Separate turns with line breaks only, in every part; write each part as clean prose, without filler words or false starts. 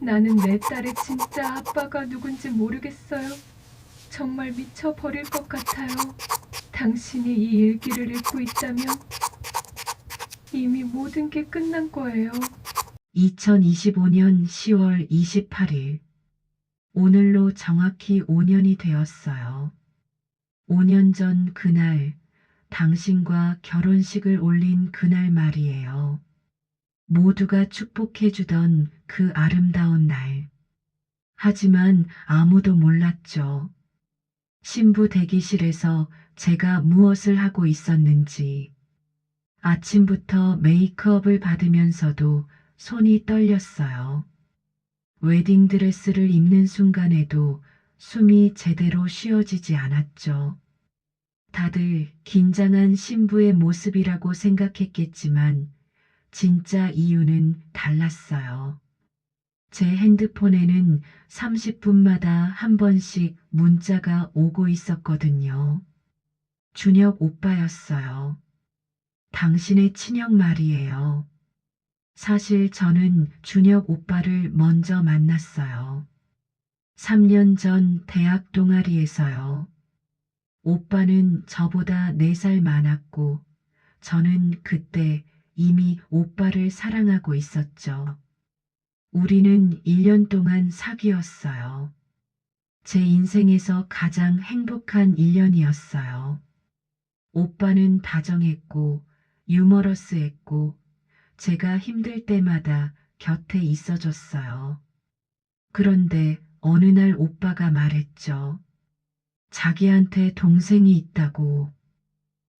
나는 내 딸의 진짜 아빠가 누군지 모르겠어요. 정말 미쳐버릴 것 같아요. 당신이 이 일기를 읽고 있다면 이미 모든 게 끝난 거예요.
2025년 10월 28일. 오늘로 정확히 5년이 되었어요. 5년 전 그날, 당신과 결혼식을 올린 그날 말이에요. 모두가 축복해주던 그 아름다운 날. 하지만 아무도 몰랐죠. 신부 대기실에서 제가 무엇을 하고 있었는지. 아침부터 메이크업을 받으면서도 손이 떨렸어요. 웨딩드레스를 입는 순간에도 숨이 제대로 쉬어지지 않았죠. 다들 긴장한 신부의 모습이라고 생각했겠지만 진짜 이유는 달랐어요. 제 핸드폰에는 30분마다 한 번씩 문자가 오고 있었거든요. 준혁 오빠였어요. 당신의 친형 말이에요. 사실 저는 준혁 오빠를 먼저 만났어요. 3년 전 대학 동아리에서요. 오빠는 저보다 4살 많았고 저는 그때 이미 오빠를 사랑하고 있었죠. 우리는 1년 동안 사귀었어요. 제 인생에서 가장 행복한 1년이었어요. 오빠는 다정했고 유머러스했고 제가 힘들 때마다 곁에 있어줬어요. 그런데 어느 날 오빠가 말했죠. 자기한테 동생이 있다고.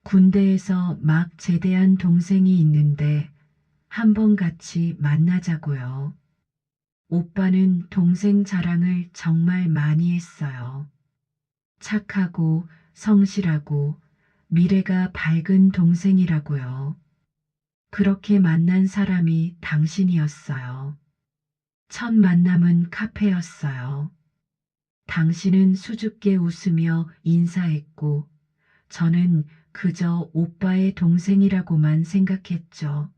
군대에서 막 제대한 동생이 있는데 한번 같이 만나자고요. 오빠는 동생 자랑을 정말 많이 했어요. 착하고 성실하고 미래가 밝은 동생이라고요. 그렇게 만난 사람이 당신이었어요. 첫 만남은 카페였어요. 당신은 수줍게 웃으며 인사했고 저는 그저 오빠의 동생이라고만 생각했죠.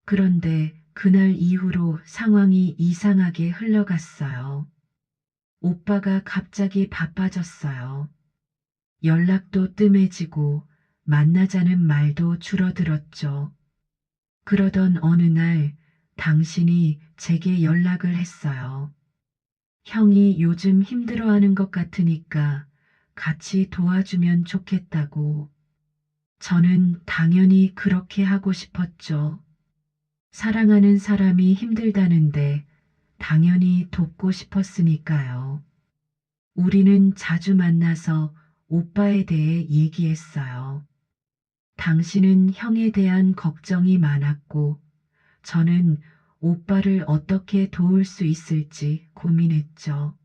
그런데 그날 이후로 상황이 이상하게 흘러갔어요. 오빠가 갑자기 바빠졌어요. 연락도 뜸해지고 만나자는 말도 줄어들었죠. 그러던 어느 날 당신이 제게 연락을 했어요. 형이 요즘 힘들어하는 것 같으니까 같이 도와주면 좋겠다고. 저는 당연히 그렇게 하고 싶었죠. 사랑하는 사람이 힘들다는데 당연히 돕고 싶었으니까요. 우리는 자주 만나서 오빠에 대해 얘기했어요. 당신은 형에 대한 걱정이 많았고 저는 오빠를 어떻게 도울 수 있을지 고민했죠.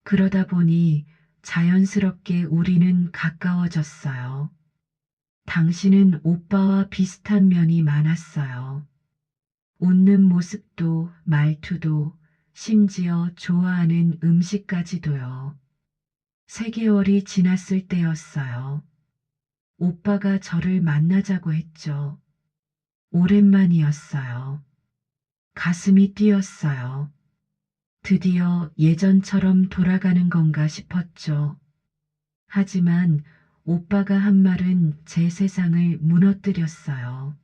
그러다 보니 자연스럽게 우리는 가까워졌어요. 당신은 오빠와 비슷한 면이 많았어요. 웃는 모습도 말투도 심지어 좋아하는 음식까지도요. 3개월이 지났을 때였어요. 오빠가 저를 만나자고 했죠. 오랜만이었어요. 가슴이 뛰었어요. 드디어 예전처럼 돌아가는 건가 싶었죠. 하지만 오빠가 한 말은 제 세상을 무너뜨렸어요.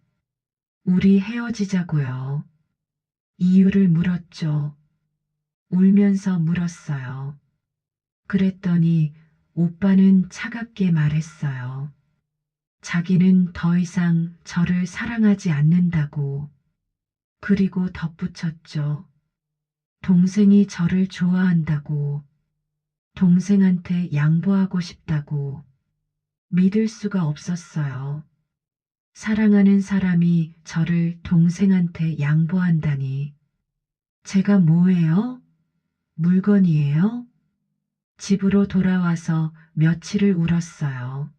우리 헤어지자고요. 이유를 물었죠. 울면서 물었어요. 그랬더니 오빠는 차갑게 말했어요. 자기는 더 이상 저를 사랑하지 않는다고. 그리고 덧붙였죠. 동생이 저를 좋아한다고. 동생한테 양보하고 싶다고. 믿을 수가 없었어요. 사랑하는 사람이 저를 동생한테 양보한다니. 제가 뭐예요? 물건이에요? 집으로 돌아와서 며칠을 울었어요.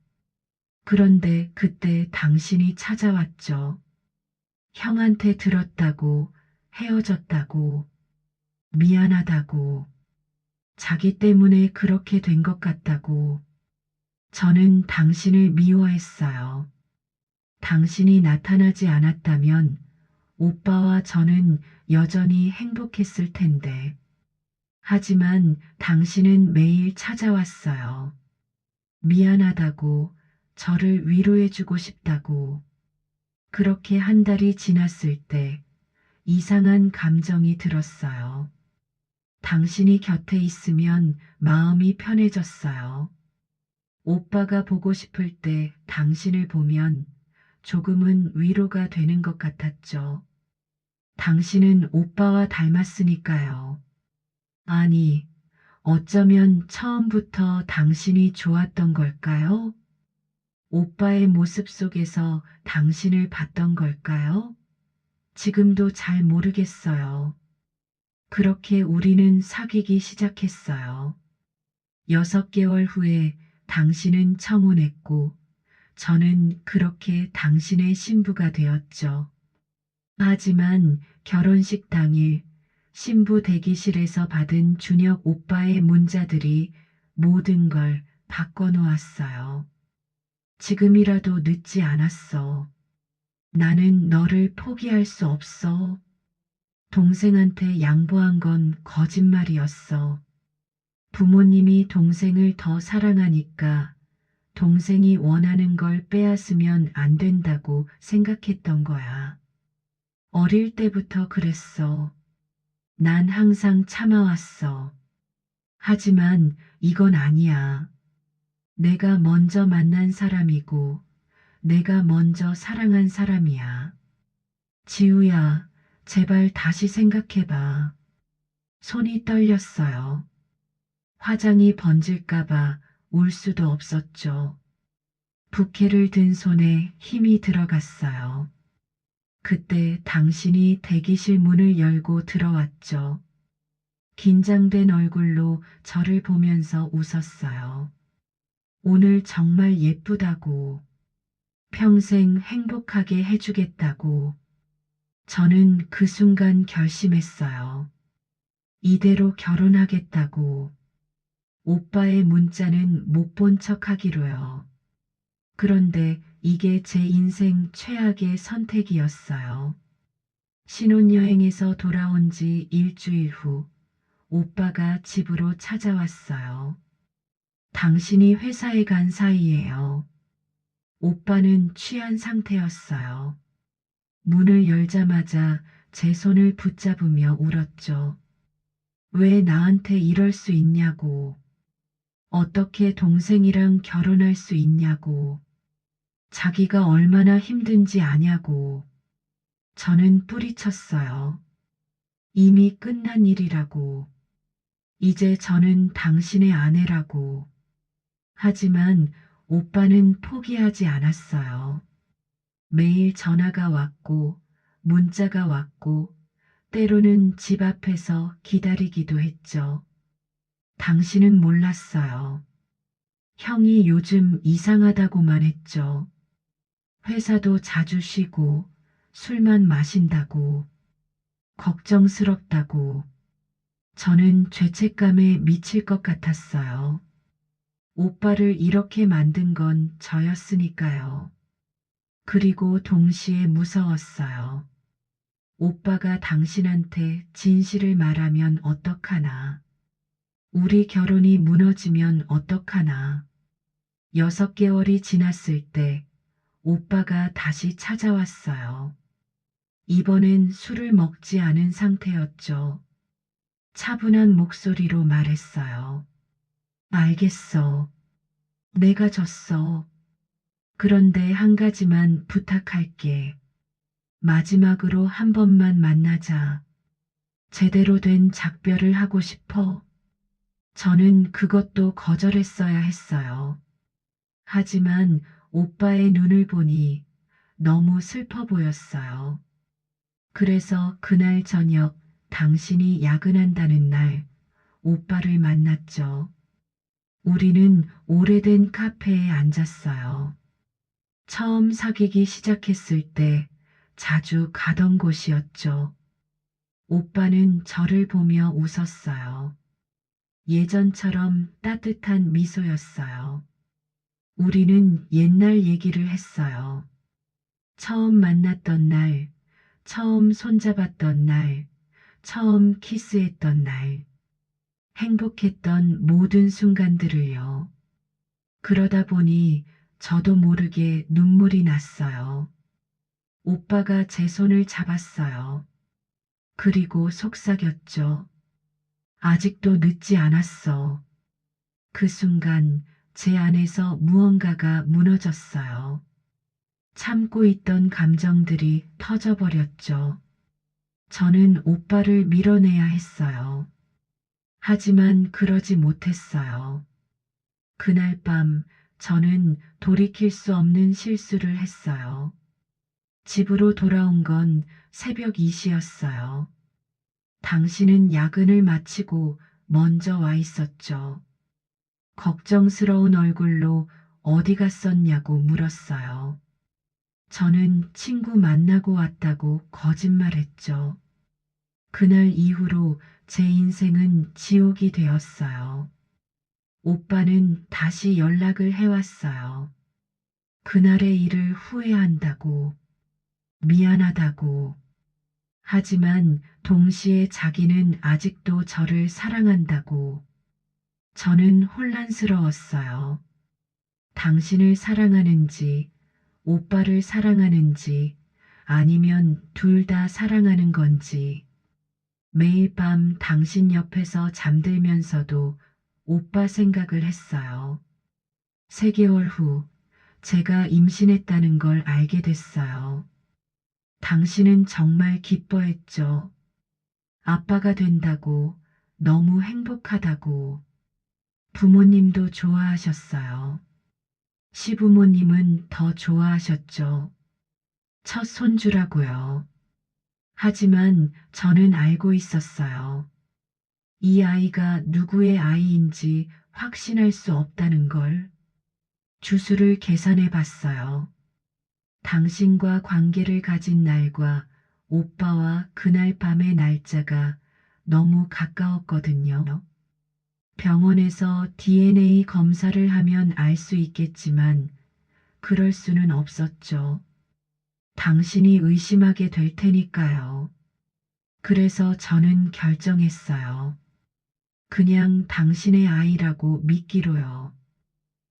그런데 그때 당신이 찾아왔죠. 형한테 들었다고, 헤어졌다고, 미안하다고, 자기 때문에 그렇게 된 것 같다고. 저는 당신을 미워했어요. 당신이 나타나지 않았다면 오빠와 저는 여전히 행복했을 텐데. 하지만 당신은 매일 찾아왔어요. 미안하다고, 저를 위로해주고 싶다고. 그렇게 한 달이 지났을 때 이상한 감정이 들었어요. 당신이 곁에 있으면 마음이 편해졌어요. 오빠가 보고 싶을 때 당신을 보면 조금은 위로가 되는 것 같았죠. 당신은 오빠와 닮았으니까요. 아니, 어쩌면 처음부터 당신이 좋았던 걸까요? 오빠의 모습 속에서 당신을 봤던 걸까요? 지금도 잘 모르겠어요. 그렇게 우리는 사귀기 시작했어요. 6개월 후에 당신은 청혼했고, 저는 그렇게 당신의 신부가 되었죠. 하지만 결혼식 당일 신부 대기실에서 받은 준혁 오빠의 문자들이 모든 걸 바꿔놓았어요. 지금이라도 늦지 않았어. 나는 너를 포기할 수 없어. 동생한테 양보한 건 거짓말이었어. 부모님이 동생을 더 사랑하니까 동생이 원하는 걸 빼앗으면 안 된다고 생각했던 거야. 어릴 때부터 그랬어. 난 항상 참아왔어. 하지만 이건 아니야. 내가 먼저 만난 사람이고, 내가 먼저 사랑한 사람이야. 지우야, 제발 다시 생각해봐. 손이 떨렸어요. 화장이 번질까봐 울 수도 없었죠. 부케를 든 손에 힘이 들어갔어요. 그때 당신이 대기실 문을 열고 들어왔죠. 긴장된 얼굴로 저를 보면서 웃었어요. 오늘 정말 예쁘다고, 평생 행복하게 해주겠다고. 저는 그 순간 결심했어요. 이대로 결혼하겠다고. 오빠의 문자는 못 본 척 하기로요. 그런데 이게 제 인생 최악의 선택이었어요. 신혼여행에서 돌아온 지 일주일 후, 오빠가 집으로 찾아왔어요. 당신이 회사에 간 사이에요. 오빠는 취한 상태였어요. 문을 열자마자 제 손을 붙잡으며 울었죠. 왜 나한테 이럴 수 있냐고. 어떻게 동생이랑 결혼할 수 있냐고. 자기가 얼마나 힘든지 아냐고. 저는 뿌리쳤어요. 이미 끝난 일이라고. 이제 저는 당신의 아내라고. 하지만 오빠는 포기하지 않았어요. 매일 전화가 왔고, 문자가 왔고, 때로는 집 앞에서 기다리기도 했죠. 당신은 몰랐어요. 형이 요즘 이상하다고만 했죠. 회사도 자주 쉬고, 술만 마신다고, 걱정스럽다고. 저는 죄책감에 미칠 것 같았어요. 오빠를 이렇게 만든 건 저였으니까요. 그리고 동시에 무서웠어요. 오빠가 당신한테 진실을 말하면 어떡하나. 우리 결혼이 무너지면 어떡하나. 6개월이 지났을 때 오빠가 다시 찾아왔어요. 이번엔 술을 먹지 않은 상태였죠. 차분한 목소리로 말했어요. 알겠어. 내가 졌어. 그런데 한 가지만 부탁할게. 마지막으로 한 번만 만나자. 제대로 된 작별을 하고 싶어. 저는 그것도 거절했어야 했어요. 하지만 오빠의 눈을 보니 너무 슬퍼 보였어요. 그래서 그날 저녁 당신이 야근한다는 날 오빠를 만났죠. 우리는 오래된 카페에 앉았어요. 처음 사귀기 시작했을 때 자주 가던 곳이었죠. 오빠는 저를 보며 웃었어요. 예전처럼 따뜻한 미소였어요. 우리는 옛날 얘기를 했어요. 처음 만났던 날, 처음 손잡았던 날, 처음 키스했던 날, 행복했던 모든 순간들을요. 그러다 보니 저도 모르게 눈물이 났어요. 오빠가 제 손을 잡았어요. 그리고 속삭였죠. 아직도 늦지 않았어. 그 순간 제 안에서 무언가가 무너졌어요. 참고 있던 감정들이 터져버렸죠. 저는 오빠를 밀어내야 했어요. 하지만 그러지 못했어요. 그날 밤 저는 돌이킬 수 없는 실수를 했어요. 집으로 돌아온 건 새벽 2시였어요. 당신은 야근을 마치고 먼저 와 있었죠. 걱정스러운 얼굴로 어디 갔었냐고 물었어요. 저는 친구 만나고 왔다고 거짓말했죠. 그날 이후로 제 인생은 지옥이 되었어요. 오빠는 다시 연락을 해왔어요. 그날의 일을 후회한다고, 미안하다고. 하지만 동시에 자기는 아직도 저를 사랑한다고. 저는 혼란스러웠어요. 당신을 사랑하는지, 오빠를 사랑하는지, 아니면 둘 다 사랑하는 건지. 매일 밤 당신 옆에서 잠들면서도 오빠 생각을 했어요. 3개월 후 제가 임신했다는 걸 알게 됐어요. 당신은 정말 기뻐했죠. 아빠가 된다고, 너무 행복하다고. 부모님도 좋아하셨어요. 시부모님은 더 좋아하셨죠. 첫 손주라고요. 하지만 저는 알고 있었어요. 이 아이가 누구의 아이인지 확신할 수 없다는 걸. 주수를 계산해 봤어요. 당신과 관계를 가진 날과 오빠와 그날 밤의 날짜가 너무 가까웠거든요. 병원에서 DNA 검사를 하면 알 수 있겠지만 그럴 수는 없었죠. 당신이 의심하게 될 테니까요. 그래서 저는 결정했어요. 그냥 당신의 아이라고 믿기로요.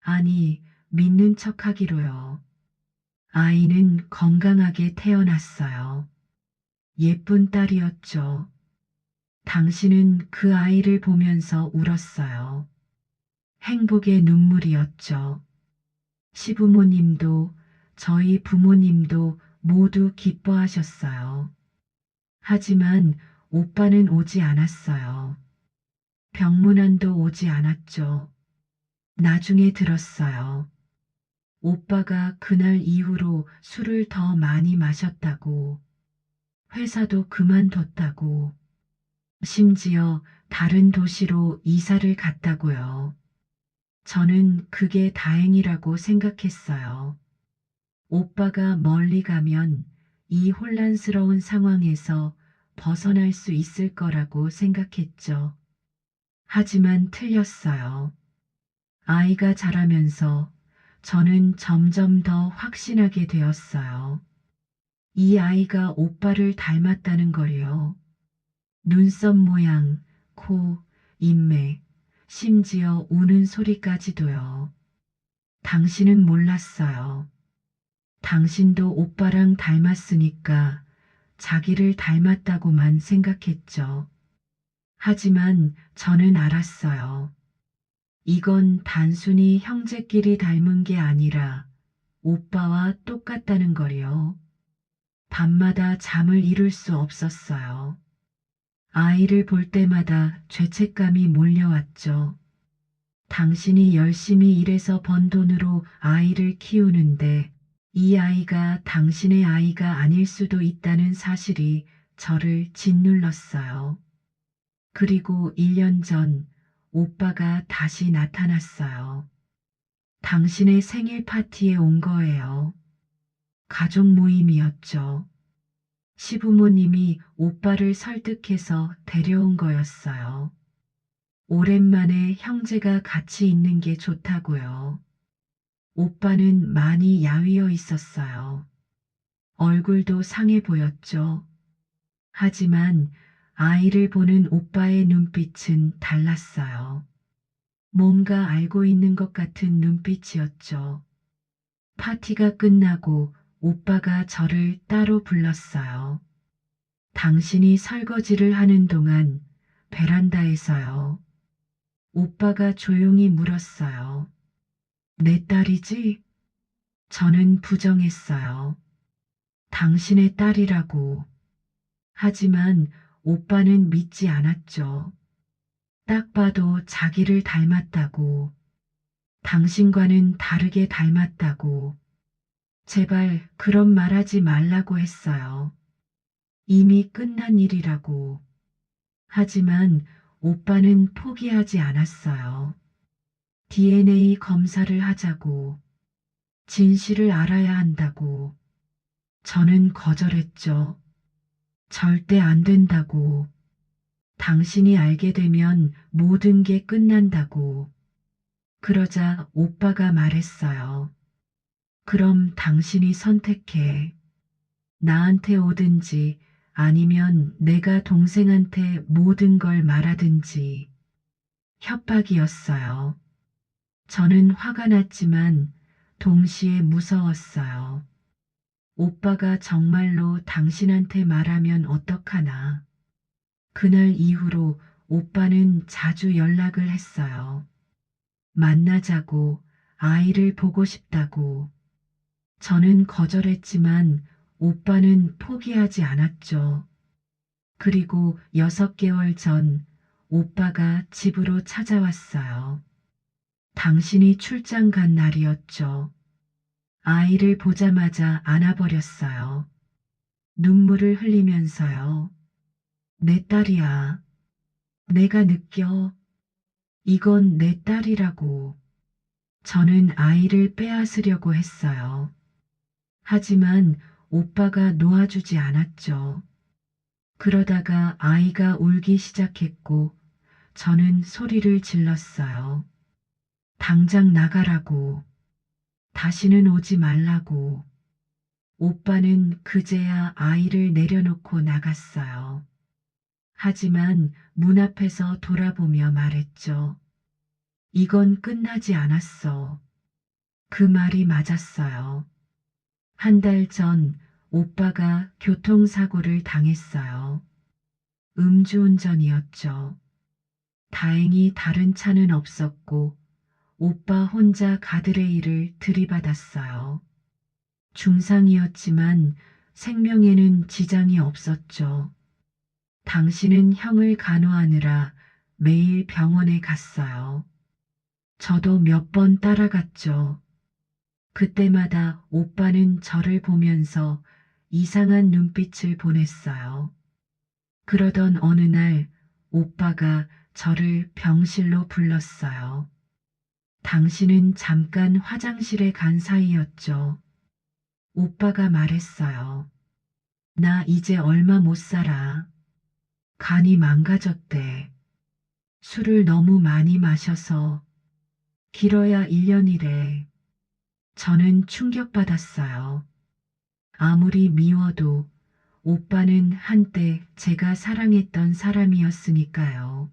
아니, 믿는 척 하기로요. 아이는 건강하게 태어났어요. 예쁜 딸이었죠. 당신은 그 아이를 보면서 울었어요. 행복의 눈물이었죠. 시부모님도 저희 부모님도 모두 기뻐하셨어요. 하지만 오빠는 오지 않았어요. 병문안도 오지 않았죠. 나중에 들었어요. 오빠가 그날 이후로 술을 더 많이 마셨다고, 회사도 그만뒀다고, 심지어 다른 도시로 이사를 갔다고요. 저는 그게 다행이라고 생각했어요. 오빠가 멀리 가면 이 혼란스러운 상황에서 벗어날 수 있을 거라고 생각했죠. 하지만 틀렸어요. 아이가 자라면서 저는 점점 더 확신하게 되었어요. 이 아이가 오빠를 닮았다는 걸요. 눈썹 모양, 코, 인매, 심지어 우는 소리까지도요. 당신은 몰랐어요. 당신도 오빠랑 닮았으니까 자기를 닮았다고만 생각했죠. 하지만 저는 알았어요. 이건 단순히 형제끼리 닮은 게 아니라 오빠와 똑같다는 거요. 밤마다 잠을 이룰 수 없었어요. 아이를 볼 때마다 죄책감이 몰려왔죠. 당신이 열심히 일해서 번 돈으로 아이를 키우는데 이 아이가 당신의 아이가 아닐 수도 있다는 사실이 저를 짓눌렀어요. 그리고 1년 전 오빠가 다시 나타났어요. 당신의 생일 파티에 온 거예요. 가족 모임이었죠. 시부모님이 오빠를 설득해서 데려온 거였어요. 오랜만에 형제가 같이 있는 게 좋다고요. 오빠는 많이 야위어 있었어요. 얼굴도 상해 보였죠. 하지만 아이를 보는 오빠의 눈빛은 달랐어요. 뭔가 알고 있는 것 같은 눈빛이었죠. 파티가 끝나고 오빠가 저를 따로 불렀어요. 당신이 설거지를 하는 동안 베란다에서요. 오빠가 조용히 물었어요. 내 딸이지? 저는 부정했어요. 당신의 딸이라고. 하지만 오빠는 믿지 않았죠. 딱 봐도 자기를 닮았다고. 당신과는 다르게 닮았다고. 제발 그런 말 하지 말라고 했어요. 이미 끝난 일이라고. 하지만 오빠는 포기하지 않았어요. DNA 검사를 하자고. 진실을 알아야 한다고. 저는 거절했죠. 절대 안 된다고. 당신이 알게 되면 모든 게 끝난다고. 그러자 오빠가 말했어요. 그럼 당신이 선택해. 나한테 오든지 아니면 내가 동생한테 모든 걸 말하든지. 협박이었어요. 저는 화가 났지만 동시에 무서웠어요. 오빠가 정말로 당신한테 말하면 어떡하나. 그날 이후로 오빠는 자주 연락을 했어요. 만나자고, 아이를 보고 싶다고. 저는 거절했지만 오빠는 포기하지 않았죠. 그리고 6개월 전 오빠가 집으로 찾아왔어요. 당신이 출장 간 날이었죠. 아이를 보자마자 안아버렸어요. 눈물을 흘리면서요. 내 딸이야. 내가 느껴. 이건 내 딸이라고. 저는 아이를 빼앗으려고 했어요. 하지만 오빠가 놓아주지 않았죠. 그러다가 아이가 울기 시작했고 저는 소리를 질렀어요. 당장 나가라고. 다시는 오지 말라고. 오빠는 그제야 아이를 내려놓고 나갔어요. 하지만 문 앞에서 돌아보며 말했죠. 이건 끝나지 않았어. 그 말이 맞았어요. 한 달 전 오빠가 교통사고를 당했어요. 음주운전이었죠. 다행히 다른 차는 없었고 오빠 혼자 가드레일을 들이받았어요. 중상이었지만 생명에는 지장이 없었죠. 당신은 형을 간호하느라 매일 병원에 갔어요. 저도 몇 번 따라갔죠. 그때마다 오빠는 저를 보면서 이상한 눈빛을 보냈어요. 그러던 어느 날 오빠가 저를 병실로 불렀어요. 당신은 잠깐 화장실에 간 사이였죠. 오빠가 말했어요. 나 이제 얼마 못 살아. 간이 망가졌대. 술을 너무 많이 마셔서 길어야 1년이래. 저는 충격받았어요. 아무리 미워도 오빠는 한때 제가 사랑했던 사람이었으니까요.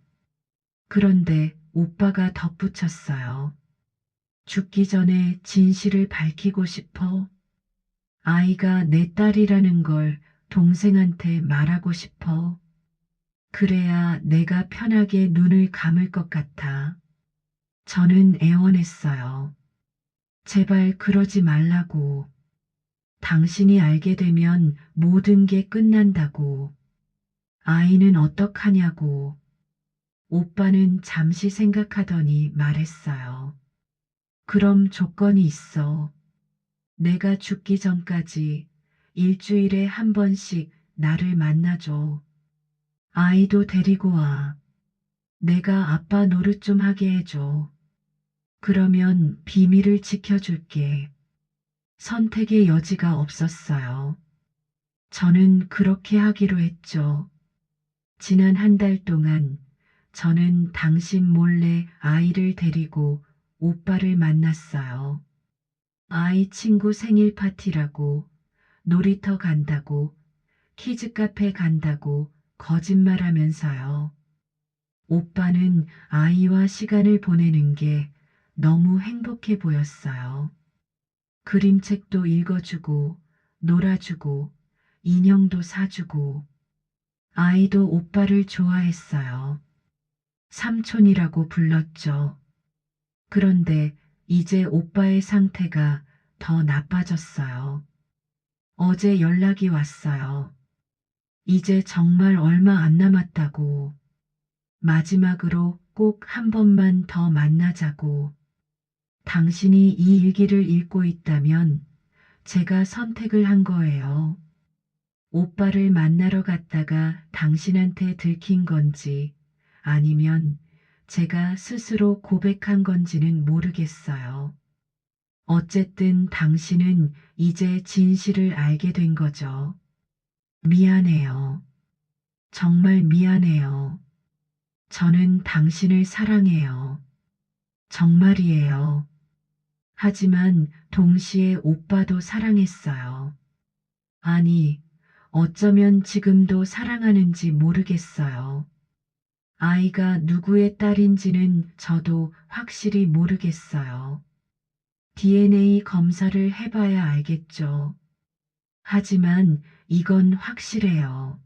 그런데 오빠가 덧붙였어요. 죽기 전에 진실을 밝히고 싶어. 아이가 내 딸이라는 걸 동생한테 말하고 싶어. 그래야 내가 편하게 눈을 감을 것 같아. 저는 애원했어요. 제발 그러지 말라고. 당신이 알게 되면 모든 게 끝난다고. 아이는 어떡하냐고. 오빠는 잠시 생각하더니 말했어요. 그럼 조건이 있어. 내가 죽기 전까지 일주일에 한 번씩 나를 만나줘. 아이도 데리고 와. 내가 아빠 노릇 좀 하게 해줘. 그러면 비밀을 지켜줄게. 선택의 여지가 없었어요. 저는 그렇게 하기로 했죠. 지난 한 달 동안 저는 당신 몰래 아이를 데리고 오빠를 만났어요. 아이 친구 생일 파티라고 놀이터 간다고, 키즈 카페 간다고 거짓말하면서요. 오빠는 아이와 시간을 보내는 게 너무 행복해 보였어요. 그림책도 읽어주고, 놀아주고, 인형도 사주고, 아이도 오빠를 좋아했어요. 삼촌이라고 불렀죠. 그런데 이제 오빠의 상태가 더 나빠졌어요. 어제 연락이 왔어요. 이제 정말 얼마 안 남았다고. 마지막으로 꼭 한 번만 더 만나자고. 당신이 이 일기를 읽고 있다면 제가 선택을 한 거예요. 오빠를 만나러 갔다가 당신한테 들킨 건지 아니면 제가 스스로 고백한 건지는 모르겠어요. 어쨌든 당신은 이제 진실을 알게 된 거죠. 미안해요. 정말 미안해요. 저는 당신을 사랑해요. 정말이에요. 하지만 동시에 오빠도 사랑했어요. 아니, 어쩌면 지금도 사랑하는지 모르겠어요. 아이가 누구의 딸인지는 저도 확실히 모르겠어요. DNA 검사를 해봐야 알겠죠. 하지만 이건 확실해요.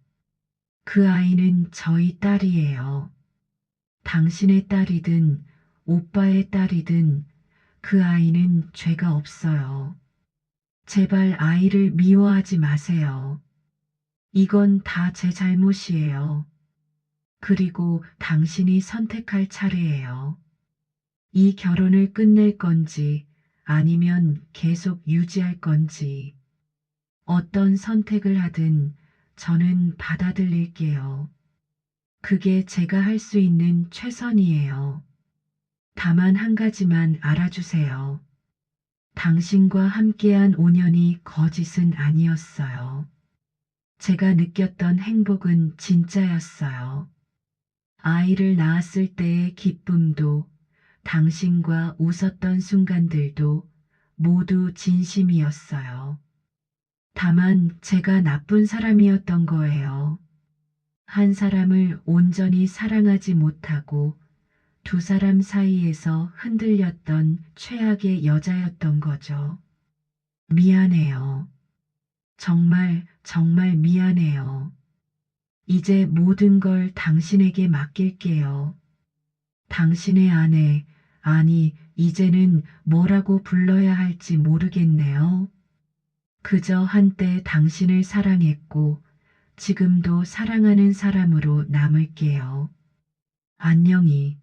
그 아이는 저희 딸이에요. 당신의 딸이든 오빠의 딸이든 그 아이는 죄가 없어요. 제발 아이를 미워하지 마세요. 이건 다 제 잘못이에요. 그리고 당신이 선택할 차례예요. 이 결혼을 끝낼 건지 아니면 계속 유지할 건지. 어떤 선택을 하든 저는 받아들일게요. 그게 제가 할 수 있는 최선이에요. 다만 한 가지만 알아주세요. 당신과 함께한 5년이 거짓은 아니었어요. 제가 느꼈던 행복은 진짜였어요. 아이를 낳았을 때의 기쁨도 당신과 웃었던 순간들도 모두 진심이었어요. 다만 제가 나쁜 사람이었던 거예요. 한 사람을 온전히 사랑하지 못하고 두 사람 사이에서 흔들렸던 최악의 여자였던 거죠. 미안해요. 정말, 정말 미안해요. 이제 모든 걸 당신에게 맡길게요. 당신의 아내, 아니, 이제는 뭐라고 불러야 할지 모르겠네요. 그저 한때 당신을 사랑했고, 지금도 사랑하는 사람으로 남을게요. 안녕히.